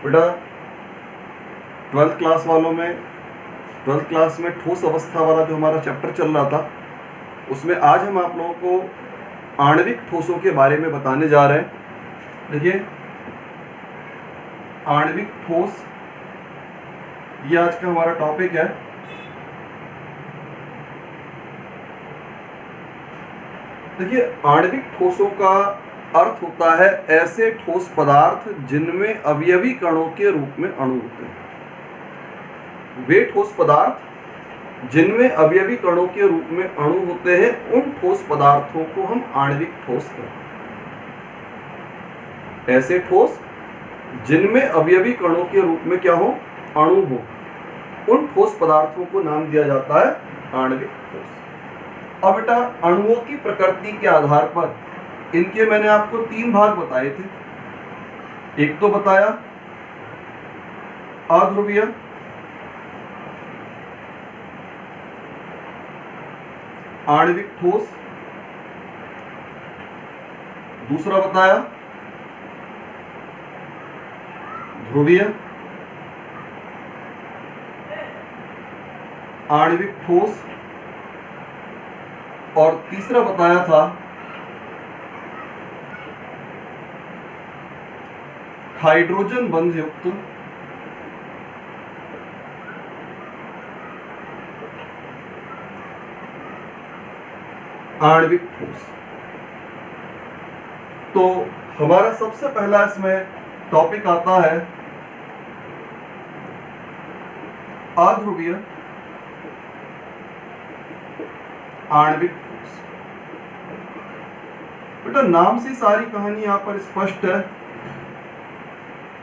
बेटा 12th class वालों में 12th क्लास में ठोस अवस्था वाला जो हमारा चैप्टर चल रहा था, उसमें आज हम आप लोगों को आणविक ठोसों के बारे में बताने जा रहे हैं। देखिए, आणविक ठोस ये आज का हमारा टॉपिक है। देखिए, आणविक ठोसों का अर्थ होता है ऐसे ठोस पदार्थ जिनमें अवयवी कणों के रूप में अणु होते हैं। वे ठोस पदार्थ जिनमें अवयवी कणों के रूप में अणु होते हैं, उन ठोस पदार्थों को हम आणविक ठोस कहते हैं। ऐसे ठोस जिनमें अवयवी कणों के रूप में क्या हो, अणु हो, उन ठोस पदार्थों को नाम दिया जाता है आणविक ठोस। अब बेटा, अणुओं की प्रकृति के आधार पर इनके मैंने आपको 3 भाग बताए थे। एक तो बताया अध्रुवीय, आणविक ठोस, दूसरा बताया ध्रुवीय, आणविक ठोस, और तीसरा बताया था हाइड्रोजन बंध युक्त आणविक ठोस। तो हमारा सबसे पहला इसमें टॉपिक आता है अध्रुवीय आणविक ठोस। बेटा, नाम से सारी कहानी यहां पर स्पष्ट है।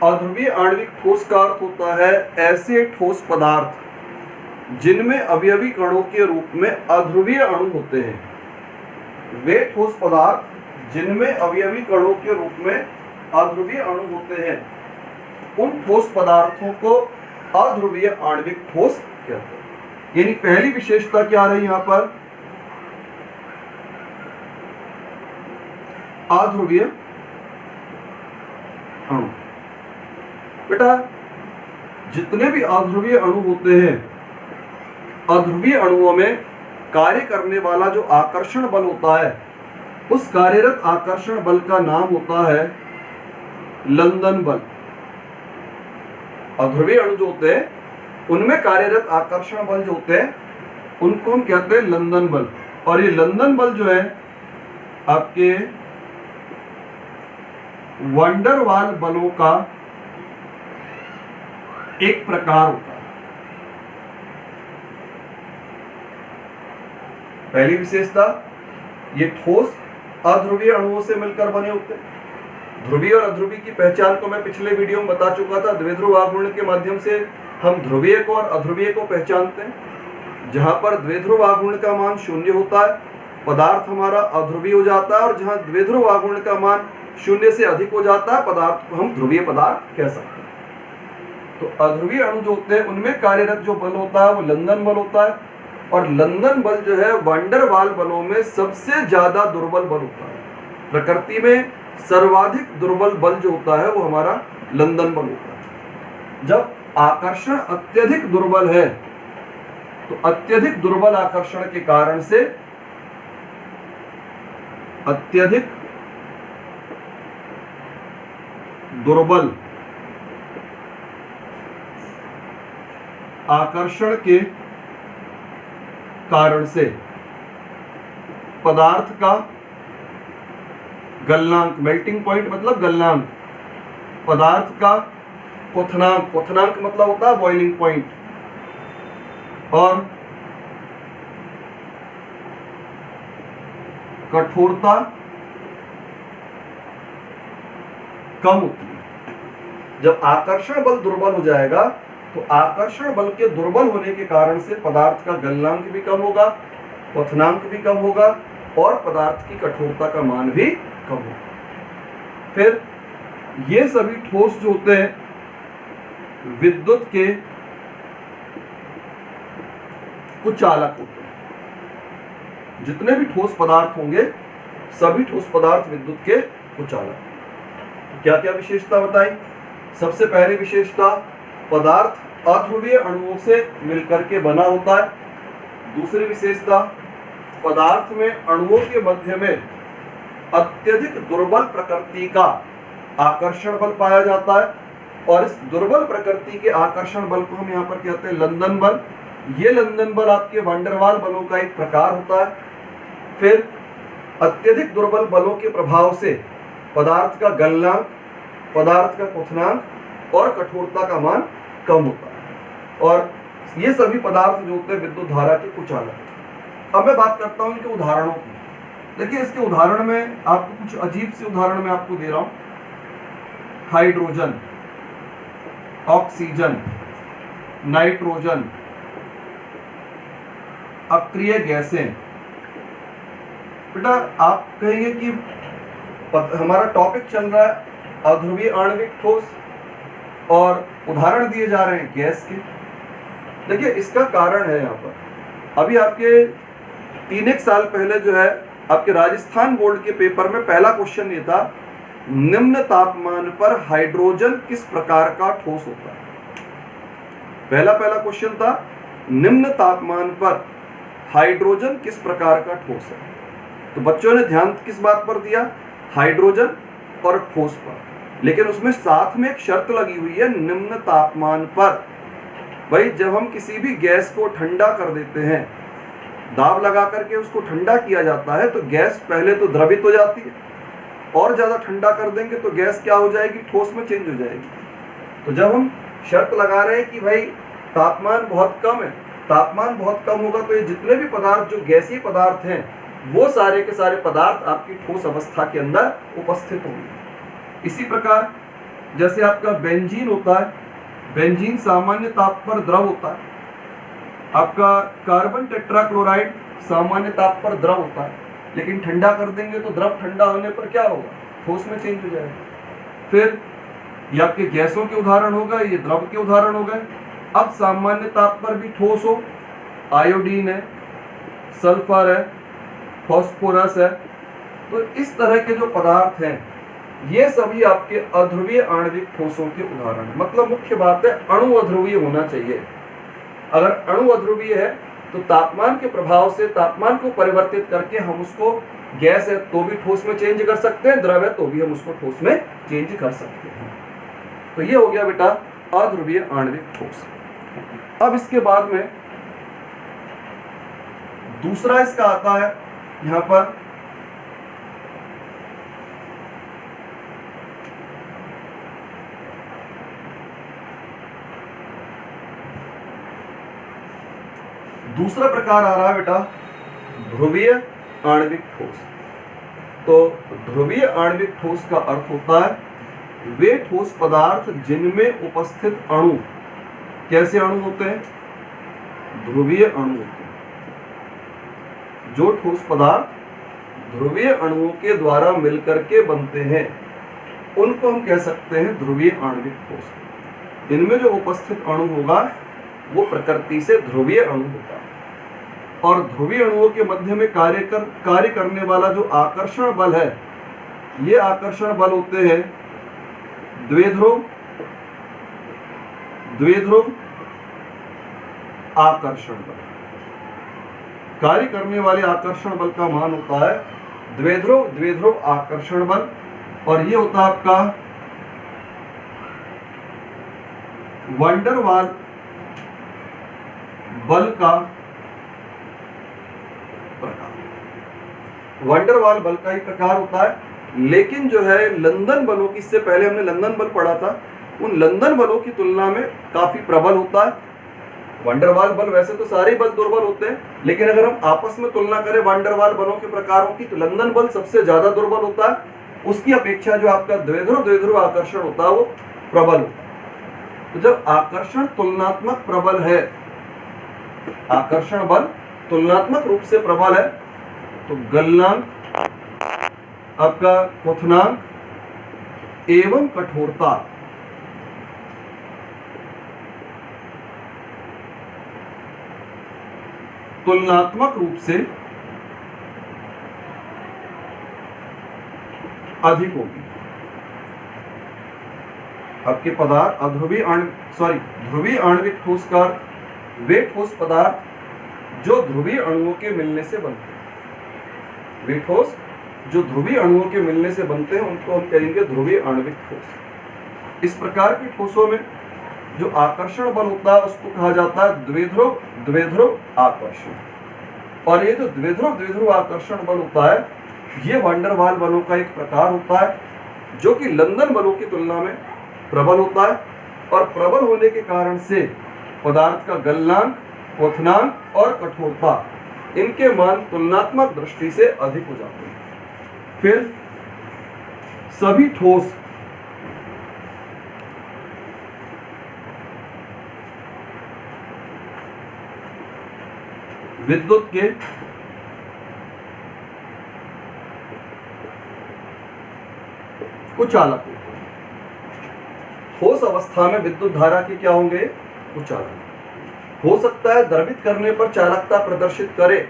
अध्रुवीय आणविक ठोस का अर्थ होता है ऐसे ठोस पदार्थ जिनमें अवयवी कणों के रूप में अध्रुवीय अणु होते हैं। वे ठोस पदार्थ जिनमें अवयवी कणों के रूप में अध्रुवीय अणु होते हैं, उन ठोस पदार्थों को अध्रुवीय आणविक ठोस कहते हैं। यानी पहली विशेषता क्या रही यहां पर, अध्रुवीय अणु। बेटा, जितने भी अध्रुवीय अणु होते हैं, अध्रुवीय अणुओं में कार्य करने वाला जो आकर्षण बल होता है, उस कार्यरत आकर्षण बल का नाम होता है लंदन बल। अध्रुवीय अणु जो होते हैं, उनमें कार्यरत आकर्षण बल जो होते हैं, उनको हम कहते हैं लंदन बल। और ये लंदन बल जो है आपके वंडरवाल बलों का एक प्रकार होता है। पहली विशेषता, ये ठोस अध्रुवीय अणुओं से मिलकर बने होते हैं। ध्रुवीय और अध्रुवीय की पहचान को मैं पिछले वीडियो में बता चुका था। द्विध्रुव आघूर्ण के माध्यम से हम ध्रुवीय को और अध्रुवीय को पहचानते हैं। जहां पर द्विध्रुव आघूर्ण का मान 0 होता है, पदार्थ हमारा अध्रुवीय हो जाता है, और जहां द्विध्रुव आघूर्ण का मान 0 से अधिक हो जाता है, पदार्थ को हम ध्रुवीय पदार्थ कह सकते हैं। तो अध्रुवीय अणु जो होते हैं, उनमें कार्यरत जो बल होता है वो लंदन बल होता है। और लंदन बल जो है वंडरवाल बलों में सबसे ज्यादा दुर्बल बल होता है। प्रकृति में सर्वाधिक दुर्बल बल जो होता है वो हमारा लंदन बल होता है। जब आकर्षण अत्यधिक दुर्बल है, तो अत्यधिक दुर्बल आकर्षण के कारण से अत्यधिक दुर्बल आकर्षण के कारण से पदार्थ का गलनांक, मेल्टिंग पॉइंट मतलब गलनांक, पदार्थ का क्वथनांक, क्वथनांक मतलब होता है बॉइलिंग पॉइंट, और कठोरता कम होती है। जब आकर्षण बल दुर्बल हो जाएगा, तो आकर्षण बल के दुर्बल होने के कारण से पदार्थ का गलनांक भी कम होगा, क्वथनांक भी कम होगा, और पदार्थ की कठोरता का मान भी कम होगा। फिर ये सभी ठोस जो होते हैं विद्युत के कुचालक होते हैं। जितने भी ठोस पदार्थ होंगे, सभी ठोस पदार्थ विद्युत के कुचालक। क्या क्या विशेषता बताई? सबसे पहली विशेषता, पदार्थ अध्रुवीय अणुओं से मिलकर के बना होता है। दूसरी विशेषता, पदार्थ में अणुओं के मध्य में अत्यधिक दुर्बल प्रकृति का आकर्षण बल पाया जाता है, और इस दुर्बल प्रकृति के आकर्षण बल को हम यहाँ पर कहते हैं लंदन बल। ये लंदन बल आपके वैन डर वाल बलों का एक प्रकार होता है। फिर अत्यधिक दुर्बल बलों के प्रभाव से पदार्थ का गलनांक, पदार्थ का क्वथनांक और कठोरता का मान कम होता है, और ये सभी पदार्थ जो होते हैं विद्युत धारा के कुचालक। अब मैं बात करता हूँ इनके उदाहरणों की। देखिए, इसके उदाहरण में आपको कुछ अजीब से उदाहरण मैं आपको दे रहा हूँ। हाइड्रोजन, ऑक्सीजन, नाइट्रोजन, अक्रिय गैसें। बेटा आप कहेंगे कि हमारा टॉपिक चल रहा है अध्रुवीय आणविक ठोस और उदाहरण दिए जा रहे हैं गैस के। देखिए, इसका कारण है यहाँ पर, अभी आपके 3-1 साल पहले जो है आपके राजस्थान बोर्ड के पेपर में पहला क्वेश्चन ये था, निम्न तापमान पर हाइड्रोजन किस प्रकार का ठोस होता है। पहला क्वेश्चन था, निम्न तापमान पर हाइड्रोजन किस प्रकार का ठोस है। तो बच्चों ने ध्यान किस बात पर दिया, हाइड्रोजन और ठोस पर। लेकिन उसमें साथ में एक शर्त लगी हुई है, निम्न तापमान पर। भाई जब हम किसी भी गैस को ठंडा कर देते हैं, दाब लगा करके उसको ठंडा किया जाता है, तो गैस पहले तो द्रवित हो जाती है, और ज्यादा ठंडा कर देंगे तो गैस क्या हो जाएगी, ठोस में चेंज हो जाएगी। तो जब हम शर्त लगा रहे हैं कि भाई तापमान बहुत कम है, तापमान बहुत कम होगा, तो ये जितने भी पदार्थ जो गैसीय पदार्थ हैं वो सारे के सारे पदार्थ आपकी ठोस अवस्था के अंदर उपस्थित होंगे। इसी प्रकार जैसे आपका बेंजीन होता है, बेंजीन सामान्य ताप पर द्रव होता है। आपका कार्बन टेट्राक्लोराइड सामान्य ताप पर द्रव होता है, लेकिन ठंडा कर देंगे तो द्रव ठंडा होने पर क्या होगा, ठोस में चेंज हो जाएगा। फिर ये आपके गैसों के उदाहरण हो गए, ये द्रव के उदाहरण हो गए। अब सामान्य ताप पर भी ठोस हो, आयोडीन है, सल्फर है, फास्फोरस है। तो इस तरह के जो पदार्थ हैं ये सभी आपके अध्रुवीय आणविक ठोसों के उदाहरण हैं। मतलब मुख्य बात है, अणु अध्रुवीय होना चाहिए। अगर अणु अध्रुवीय है तो तापमान के प्रभाव से तापमान को परिवर्तित करके हम उसको, गैस है तो भी ठोस में चेंज कर सकते हैं, द्रव है तो भी हम उसको ठोस में चेंज कर सकते हैं। तो ये हो गया बेटा अध्रुवीय आणविक ठोस। अब इसके बाद में दूसरा इसका आता है यहां पर दूसरा प्रकार आ रहा है बेटा ध्रुवीय आणविक ठोस। तो ध्रुवीय आणविक ठोस का अर्थ होता है वे ठोस पदार्थ जिनमें उपस्थित अणु, कैसे अणु होते हैं, ध्रुवीय अणु होते हैं। जो ठोस पदार्थ ध्रुवीय अणुओं के द्वारा मिलकर के बनते हैं उनको हम कह सकते हैं ध्रुवीय आणविक ठोस। इनमें जो उपस्थित अणु होगा वो प्रकृति से ध्रुवीय अणु होगा, और ध्रुवीय अणुओं के मध्य में कार्य करने वाला जो आकर्षण बल है, ये आकर्षण बल होते हैं द्विध्रुव आकर्षण बल। कार्य करने वाले आकर्षण बल का मान होता है द्विध्रुव आकर्षण बल, और ये होता है आपका वैन डर वाल बल का प्रकार। वैन डर वाल बल का ही प्रकार होता है, लेकिन जो है लंदन बलों की, इससे पहले हमने लंदन बल पढ़ा था, उन लंदन बलों की तुलना में काफी प्रबल होता है। वैन डर वाल बल वैसे तो सारे बल दुर्बल होते हैं, लेकिन अगर हम आपस में तुलना करें वैन डर वाल बलों के प्रकारों की, तो लंदन बल सबसे ज्यादा दुर्बल होता है। उसकी अपेक्षा जो आपका द्विध्रुव आकर्षण होता है वो प्रबल होता है। तो जब आकर्षण तुलनात्मक प्रबल है, आकर्षण बल तुलनात्मक रूप से प्रबल है, तो गलनांक, आपका क्वथनांक एवं कठोरता तुलनात्मक रूप से अधिक होगी। आपके पदार्थ ध्रुवीय आणविक ठोस का वे ठोस पदार्थ जो ध्रुवीय अणुओं के मिलने से बनते हैं। वे ठोस जो ध्रुवीय अणुओं के मिलने से बनते हैं उनको हम कहेंगे ध्रुवीय आणविक ठोस। इस प्रकार के ठोसों में जो आकर्षण बल होता है उसको कहा जाता है द्विध्रुव आकर्षण। और ये जो द्विध्रुव आकर्षण बल होता है ये वैन डर वाल बलों का एक प्रकार होता है जो कि लंदन बलों की तुलना में प्रबल होता है, और प्रबल होने के कारण से पदार्थ का गलनांक, क्वथनांक और कठोरता इनके मान तुलनात्मक दृष्टि से अधिक हो जाते हैं। फिर सभी ठोस विद्युत के कुचालक होते हैं। ठोस अवस्था में विद्युत धारा के क्या होंगे? कुचालक। हो सकता है द्रवित करने पर चालकता प्रदर्शित करे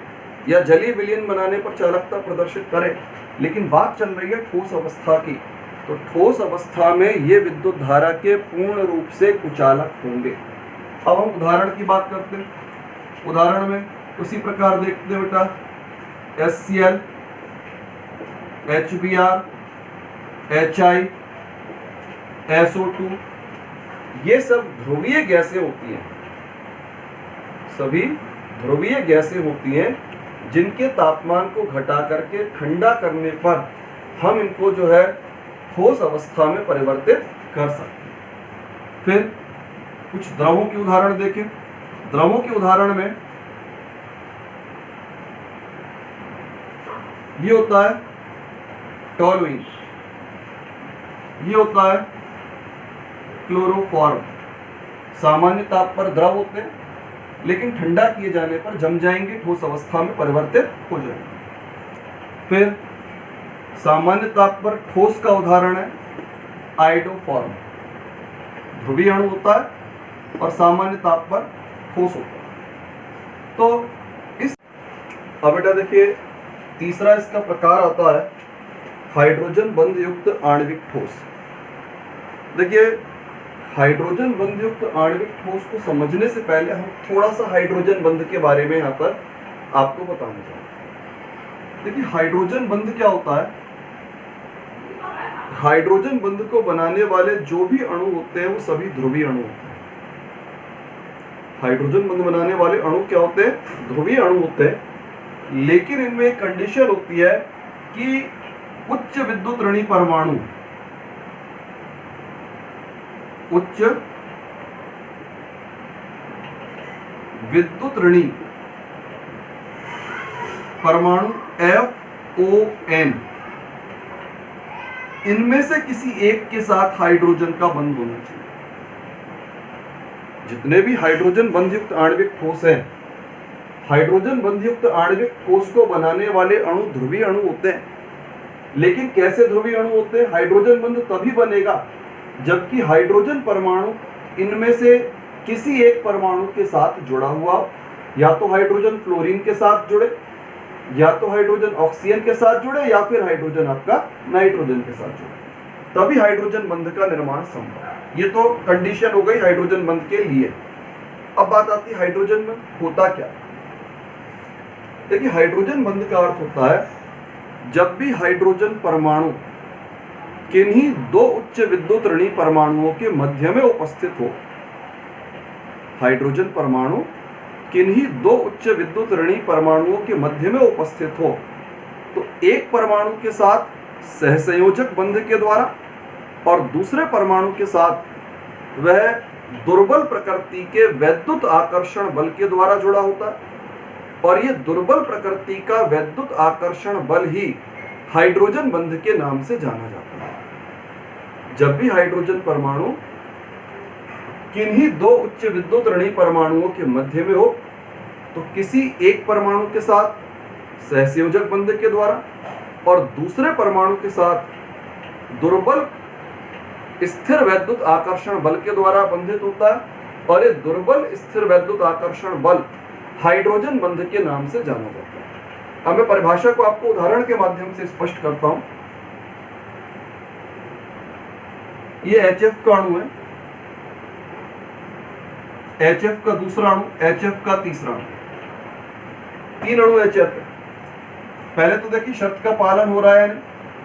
या जलीय विलयन बनाने पर चालकता प्रदर्शित करे, लेकिन बात चल रही है ठोस अवस्था की। तो ठोस अवस्था में ये विद्युत धारा के पूर्ण रूप से कुचालक होंगे। अब हम उदाहरण की बात करते हैं। उदाहरण में उसी प्रकार देखते हैं बेटा, HCl, HBr, HI, SO2 ये सब ध्रुवीय गैसें होती हैं। सभी ध्रुवीय गैसें होती हैं जिनके तापमान को घटा करके ठंडा करने पर हम इनको जो है ठोस अवस्था में परिवर्तित कर सकते हैं। फिर कुछ द्रवों के उदाहरण देखें। द्रवों के उदाहरण में ये होता है टॉलुइन, ये होता है क्लोरोफॉर्म। सामान्य ताप पर द्रव होते हैं लेकिन ठंडा किए जाने पर जम जाएंगे, ठोस अवस्था में परिवर्तित हो जाएंगे। फिर सामान्य ताप पर ठोस का उदाहरण है आयोडोफॉर्म। ध्रुवीय अणु होता है और सामान्य ताप पर ठोस होता है। तो इस अब बेटा देखिए तीसरा इसका प्रकार आता है हाइड्रोजन बंध युक्त आणविक ठोस। देखिए हाइड्रोजन बंध युक्त आणविक ठोस को समझने से पहले हम थोड़ा सा हाइड्रोजन बंध के बारे में यहाँ पर आपको बताना चाहते हैं। देखिए हाइड्रोजन बंध क्या होता है? हाइड्रोजन बंध को बनाने वाले जो भी अणु होते हैं वो सभी ध्रुवीय अणु होते हैं। हाइड्रोजन बंध बनाने वाले अणु क्या होते हैं? ध्रुवीय अणु होते हैं, लेकिन इनमें एक कंडीशन होती है कि उच्च विद्युत ऋणी परमाणु, उच्च विद्युत ऋणी परमाणु FON इनमें से किसी एक के साथ हाइड्रोजन का बंध होना चाहिए। जितने भी हाइड्रोजन बंध युक्त आणविक ठोस हैं, हाइड्रोजन बंध युक्त आणविक ठोस को बनाने वाले अणु ध्रुवीय अणु होते हैं। लेकिन कैसे ध्रुवीय अणु होते हैं? हाइड्रोजन बंध तभी बनेगा जबकि हाइड्रोजन परमाणु इनमें से किसी एक परमाणु के साथ जुड़ा हुआ, या तो हाइड्रोजन फ्लोरीन के साथ जुड़े, या तो हाइड्रोजन ऑक्सीजन के साथ जुड़े, या फिर हाइड्रोजन आपका नाइट्रोजन के साथ जुड़े, तभी हाइड्रोजन बंध का निर्माण संभव है। ये तो कंडीशन हो गई हाइड्रोजन बंध के लिए। अब बात आती है हाइड्रोजन बंध होता क्या? देखिए हाइड्रोजन बंध का अर्थ होता है जब भी हाइड्रोजन परमाणु किन्हीं दो उच्च विद्युत ऋणी परमाणुओं के मध्य में उपस्थित हो। हाइड्रोजन परमाणु किन्हीं दो उच्च विद्युत ऋणी परमाणुओं के मध्य में उपस्थित हो तो एक परमाणु के साथ सहसंयोजक बंध के द्वारा और दूसरे परमाणु के साथ वह दुर्बल प्रकृति के वैद्युत आकर्षण बल के द्वारा जुड़ा होता है, और यह दुर्बल प्रकृति का वैद्युत आकर्षण बल ही हाइड्रोजन बंध के नाम से जाना जाता है। जब भी हाइड्रोजन परमाणु किन्हीं दो उच्च विद्युत ऋणी परमाणुओं के मध्य में हो तो किसी एक परमाणु के साथ सहसंयोजक बंध के द्वारा और दूसरे परमाणु के साथ दुर्बल स्थिर वैद्युत आकर्षण बल के द्वारा बंधित होता है, और ये दुर्बल स्थिर वैद्युत आकर्षण बल हाइड्रोजन बंध के नाम से जाना जाता है। अब मैं परिभाषा को आपको उदाहरण के माध्यम से स्पष्ट करता हूं। ये HF का अणु है, HF का दूसरा अणु, HF का तीसरा अणु, 3 अणु HF है। पहले तो देखिए शर्त का पालन हो रहा है,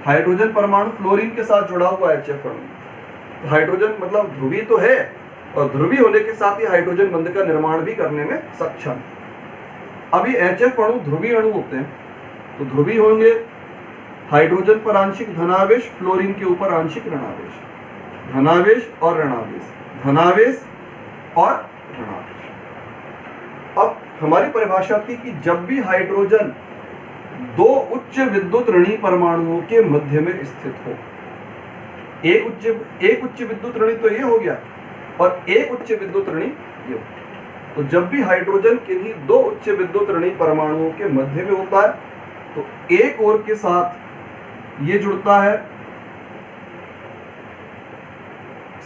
हाइड्रोजन परमाणु फ्लोरीन के साथ जुड़ा हुआ HF अणु, तो हाइड्रोजन मतलब ध्रुवीय तो है और ध्रुवीय होने के साथ ही हाइड्रोजन बंध का निर्माण भी करने में सक्षम है। अब ये HF अणु ध्रुवीय अणु होते हैं, तो ध्रुवीय होंगे हाइड्रोजन पर आंशिक धनावेश, फ्लोरीन के ऊपर आंशिक ऋणावेश, धनावेश और ऋणावेश, धनावेश और ऋणावेश। अब हमारी परिभाषा थी कि जब भी हाइड्रोजन 2 उच्च विद्युत ऋणी परमाणुओं के मध्य में स्थित हो, एक उच्च विद्युत ऋणी तो ये हो गया और एक उच्च विद्युत ऋणी ये हो, तो जब भी हाइड्रोजन किन्हीं 2 उच्च विद्युत ऋणी परमाणुओं के मध्य में होता है तो एक ओर के साथ ये जुड़ता है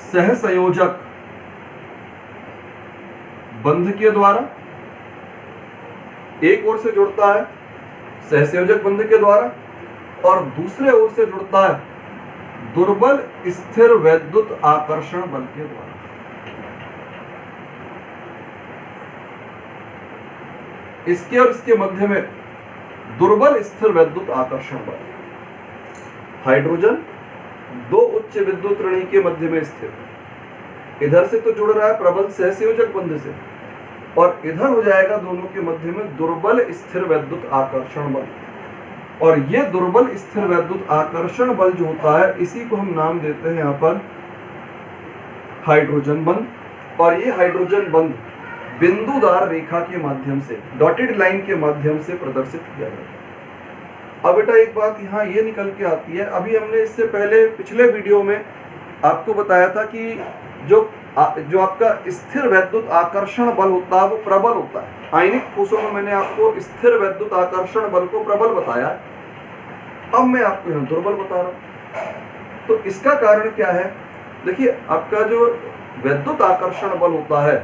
सहसंयोजक बंध के द्वारा, एक ओर से जुड़ता है सहसंयोजक बंध के द्वारा और दूसरे ओर से जुड़ता है दुर्बल स्थिर वैद्युत आकर्षण बल के द्वारा। इसके और इसके मध्य में दुर्बल स्थिर वैद्युत आकर्षण बल, हाइड्रोजन 2 उच्च विद्युत ऋणी के मध्य में स्थित, इधर से तो जुड़ रहा है प्रबल सहसंयोजक बंध से और इधर हो जाएगा दोनों के मध्य में दुर्बल स्थिर वैद्युत आकर्षण बल, और ये दुर्बल स्थिर वैद्युत आकर्षण बल जो होता है इसी को हम नाम देते हैं यहाँ पर हाइड्रोजन बंध। और ये हाइड्रोजन बंध बिंदुदार रेखा के माध्यम से, डॉटेड लाइन के माध्यम से प्रदर्शित किया जाता है। अब बेटा एक बात यहाँ ये निकल के आती है, अभी हमने इससे पहले पिछले वीडियो में आपको बताया था कि जो आपका स्थिर वैद्युत आकर्षण बल होता है वो प्रबल होता है। आयनिक ठोसों में मैंने आपको स्थिर वैद्युत आकर्षण बल को प्रबल बताया, अब मैं आपको यहाँ दुर्बल बता रहा हूँ। तो इसका कारण क्या है? देखिए आपका जो वैद्युत आकर्षण बल होता है,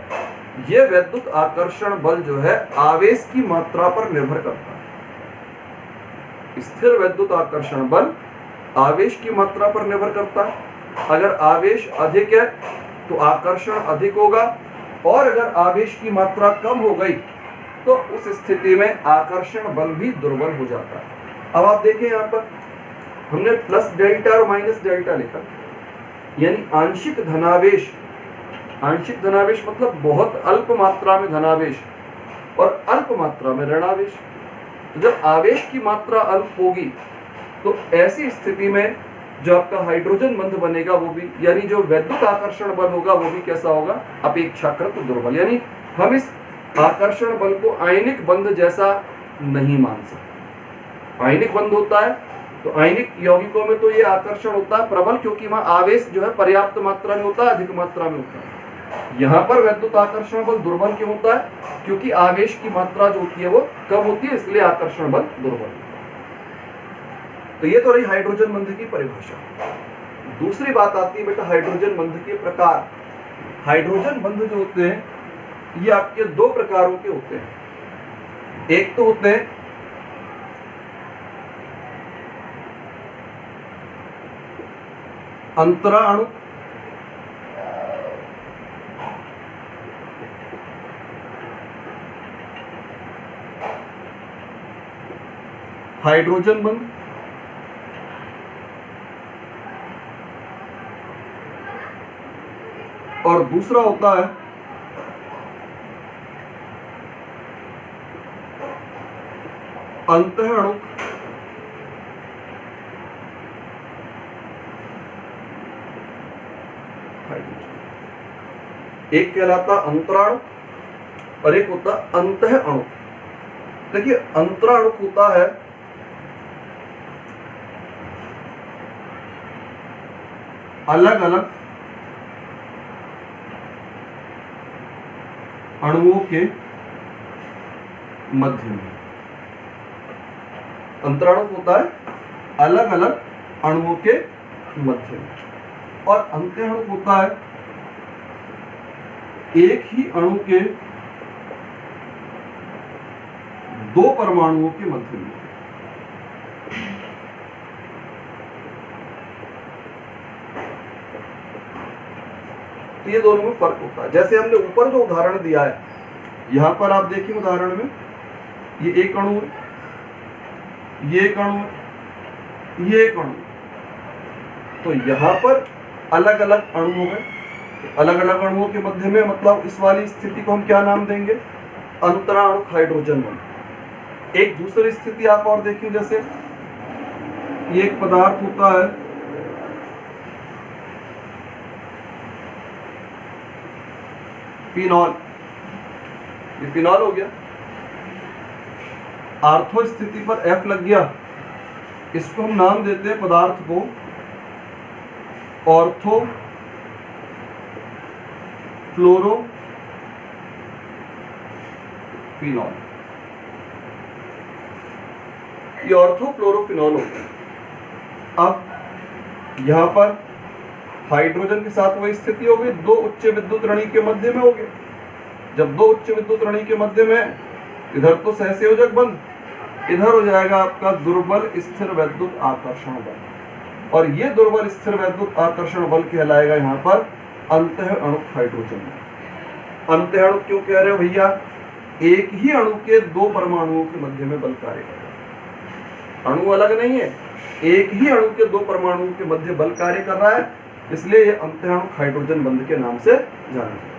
ये वैद्युत आकर्षण बल जो है आवेश की मात्रा पर निर्भर करता है। स्थिर वैद्युत आकर्षण बल आवेश की मात्रा पर निर्भर करता है। अगर आवेश अधिक है तो आकर्षण अधिक होगा और अगर आवेश की मात्रा कम हो गई तो उस स्थिति में आकर्षण बल भी दुर्बल हो जाता है। अब आप देखें यहाँ पर हमने प्लस डेल्टा और माइनस डेल्टा लिखा, यानी आंशिक धनावेश, आंशिक धनावेश मतलब बहुत अल्प मात्रा में धनावेश और अल्प मात्रा में ऋणावेश। तो जब आवेश की मात्रा अल्प होगी तो ऐसी स्थिति में जो आपका हाइड्रोजन बंध बनेगा वो भी, यानी जो वैद्युत आकर्षण बल होगा वो भी कैसा होगा? अपेक्षाकृत दुर्बल। यानी हम इस आकर्षण बल को आयनिक बंध जैसा नहीं मान सकते। आयनिक बंध होता है तो आयनिक यौगिकों में तो ये आकर्षण होता है प्रबल, क्योंकि वहां आवेश जो है पर्याप्त मात्रा में होता है, अधिक मात्रा में होता है। यहाँ पर वैद्युत आकर्षण बल दुर्बल क्यों होता है? क्योंकि आवेश की मात्रा जो होती है वो कम होती है, इसलिए आकर्षण बल दुर्बल। तो ये तो रही हाइड्रोजन बंध की परिभाषा। दूसरी बात आती है बेटा हाइड्रोजन बंध के प्रकार। हाइड्रोजन बंध जो होते हैं ये आपके 2 प्रकारों के होते हैं। एक तो होते हैं अंतरा अणु, हाइड्रोजन बंध, और दूसरा होता है अंतः अणु, एक कहलाता अंतराणु और एक होता अंतः अणु। देखिए अंतराणु होता है अलग अलग अणुओं के मध्य में। अंतराणु होता है अलग अलग अणुओं के मध्य में, और अंतः अणु होता है एक ही अणु के 2 परमाणुओं के मध्य में। तो ये दोनों में फर्क होता है। जैसे हमने ऊपर जो उदाहरण दिया है, यहाँ पर आप देखिए उदाहरण में ये एक अणु है, ये एक अणु है, ये एक अणु। तो यहाँ पर अलग अलग अणु हो गए। अलग अलग अणुओं के मध्य में मतलब इस वाली स्थिति को हम क्या नाम देंगे? अंतराणु हाइड्रोजन बंध। एक दूसरी स्थिति आप और देखिए, जैसे ये एक पदार्थ होता है फिनॉल, ये फिनॉल हो गया। आर्थो स्थिति पर F लग गया, इसको हम नाम देते हैं पदार्थ को ऑर्थो फ्लोरो फिनॉल। ये ऑर्थो फ्लोरोफिनॉल हो गया। अब यहां पर हाइड्रोजन के साथ वही स्थिति हो गई, दो उच्च विद्युत ऋणी के मध्य में हो गए। जब दो उच्च विद्युत ऋणी के मध्य में, इधर तो सहसंयोजक बंध, इधर हो जाएगा आपका दुर्बल स्थिर वैद्युत आकर्षण बल, और ये दुर्बल स्थिर वैद्युत आकर्षण बल कहलाएगा यहाँ पर अंतःअणु हाइड्रोजन। अंतःअणु क्यों कह रहे हो भैया? एक ही अणु के दो परमाणुओं के मध्य में बल कार्य कर रहा है। अणु अलग नहीं है, एक ही अणु के दो परमाणुओं के मध्य बल कार्य कर रहा है, इसलिए ये अंतःअणु हाइड्रोजन बंध के नाम से जाना जाता है।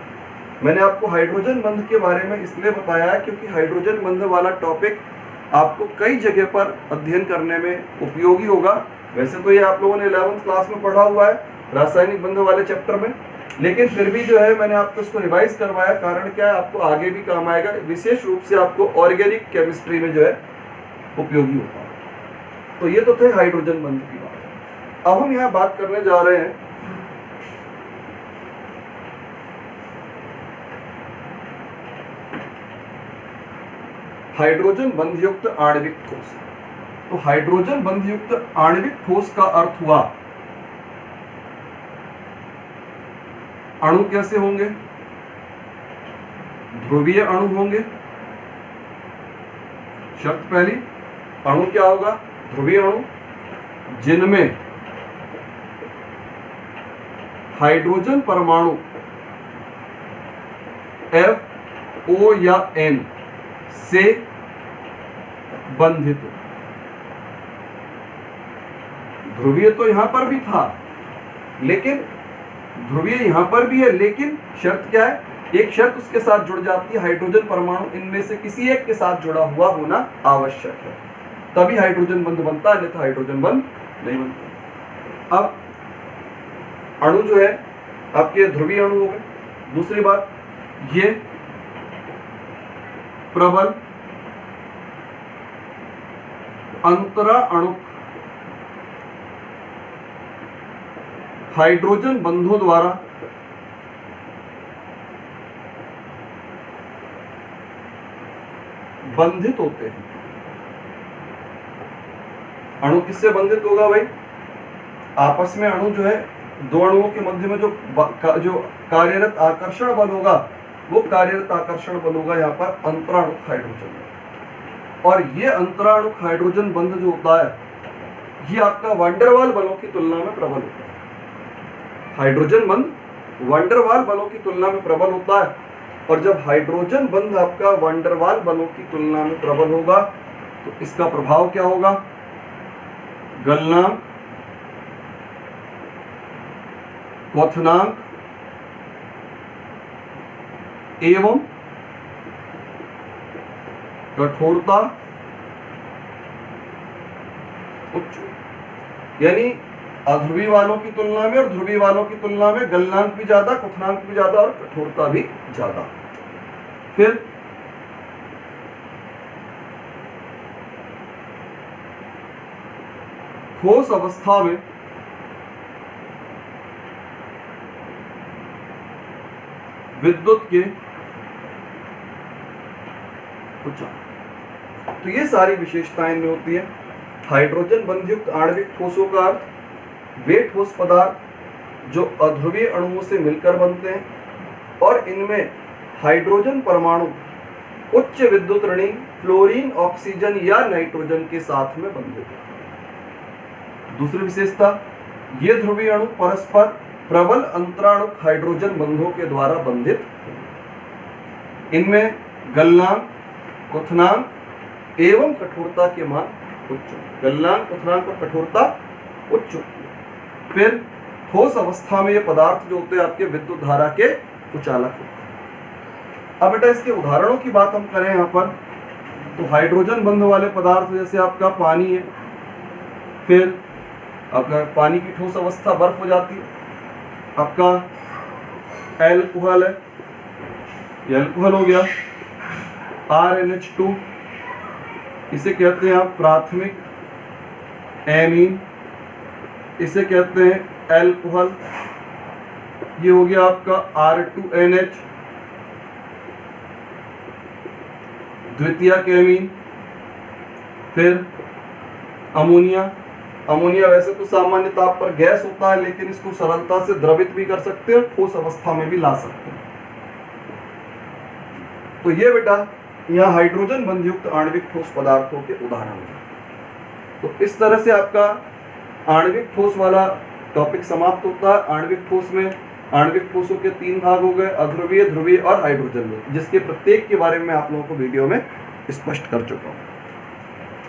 मैंने आपको हाइड्रोजन बंध के बारे में इसलिए बताया है क्योंकि हाइड्रोजन बंध वाला टॉपिक आपको कई जगह पर अध्ययन करने में उपयोगी होगा। वैसे तो ये आप लोगों ने 11th क्लास में पढ़ा हुआ है रासायनिक बंध वाले चैप्टर में, लेकिन फिर भी जो है मैंने आपको इसको रिवाइज करवाया। कारण क्या है? आपको आगे भी काम आएगा, विशेष रूप से आपको ऑर्गेनिक केमिस्ट्री में जो है उपयोगी होता है। तो ये तो थे हाइड्रोजन बंध की बात। अब हम यहाँ बात करने जा रहे हैं हाइड्रोजन बंध युक्त आणविक ठोस। तो हाइड्रोजन बंध युक्त आणविक ठोस का अर्थ हुआ अणु कैसे होंगे? ध्रुवीय अणु होंगे। शर्त पहली, अणु क्या होगा? ध्रुवीय अणु, जिनमें हाइड्रोजन परमाणु F, O या N से बंधित हो। ध्रुवीय तो यहां पर भी था, लेकिन ध्रुवीय यहां पर भी है, लेकिन शर्त क्या है? एक शर्त उसके साथ जुड़ जाती है, हाइड्रोजन परमाणु इनमें से किसी एक के साथ जुड़ा हुआ होना आवश्यक है, तभी हाइड्रोजन बंध बनता है, नहीं तो हाइड्रोजन बंध नहीं बनता। अब अणु जो है आपके ध्रुवीय अणु हो गए। दूसरी बात, ये प्रबल अंतरा अणु हाइड्रोजन बंधों द्वारा बंधित होते हैं। अणु किससे बंधित होगा भाई? आपस में अणु जो है, दो अणुओं के मध्य में जो कार्यरत आकर्षण बल होगा, वो कार्यरत आकर्षण बल होगा यहाँ पर अंतराणु हाइड्रोजन। और ये अंतराणु हाइड्रोजन बंध जो होता है, ये आपका वंडरवाल बलों की तुलना में प्रबल होता है। हाइड्रोजन बंध वंडरवाल बलों की तुलना में प्रबल होता है, और जब हाइड्रोजन बंध आपका वंडरवाल बलों की तुलना में प्रबल होगा तो इसका प्रभाव क्या होगा? गलनांक, क्वथनांक एवं कठोरता उच्च, यानी अध्रुवी वालों की तुलना में और ध्रुवी वालों की तुलना में गलनांक भी ज्यादा, क्वथनांक भी ज्यादा और कठोरता भी ज्यादा। फिर ठोस अवस्था में विद्युत के उच्चारण। तो ये सारी विशेषताएं इनमें होती है। हाइड्रोजन बंधयुक्त आणविक ठोसों का अर्थ वे ठोस पदार्थ जो अध्रुवीय अणुओं से मिलकर बनते हैं और इनमें हाइड्रोजन परमाणु उच्च विद्युत ऋणी फ्लोरीन, ऑक्सीजन या नाइट्रोजन के साथ में बंधित हैं। दूसरी विशेषता, ये ध्रुवीय अणु परस्पर प्रबल अंतराणु हाइड्रोजन बंधों के द्वारा बंधित। इनमें गलनांक, क्वथनांक एवं कठोरता के मान उच्च होंगे। गलनांक, क्वथनांक और कठोरता उच्च होती है। फिर ठोस अवस्था में ये पदार्थ जो होते हैं आपके विद्युत धारा के कुचालक होते हैं। अब बेटा इसके उदाहरणों की बात हम करें यहाँ पर, तो हाइड्रोजन बंध वाले पदार्थ जैसे आपका पानी है, फिर आपका पानी की ठोस अवस्था बर्फ हो जाती है, आपका एल्कोहल है, ये एल्कोहल हो गया, RnH2, इसे कहते हैं आप प्राथमिक एमीन, इसे कहते हैं एल्कोहल, ये हो गया आपका R2NH, द्वितीयक एमीन। फिर अमोनिया, अमोनिया वैसे तो सामान्य ताप पर गैस होता है, लेकिन इसको सरलता से द्रवित भी कर सकते हैं और ठोस अवस्था में भी ला सकते हैं। तो ये बेटा यहाँ हाइड्रोजन बंध युक्त आणविक ठोस पदार्थों के उदाहरण हैं। तो इस तरह से आपका आणविक ठोस वाला टॉपिक समाप्त होता है। आणविक ठोस में आणविक ठोसों के 3 भाग हो गए, अध्रुवीय, ध्रुवीय और हाइड्रोजन बंध, जिसके प्रत्येक के बारे में आप लोगों को वीडियो में स्पष्ट कर चुका हूँ।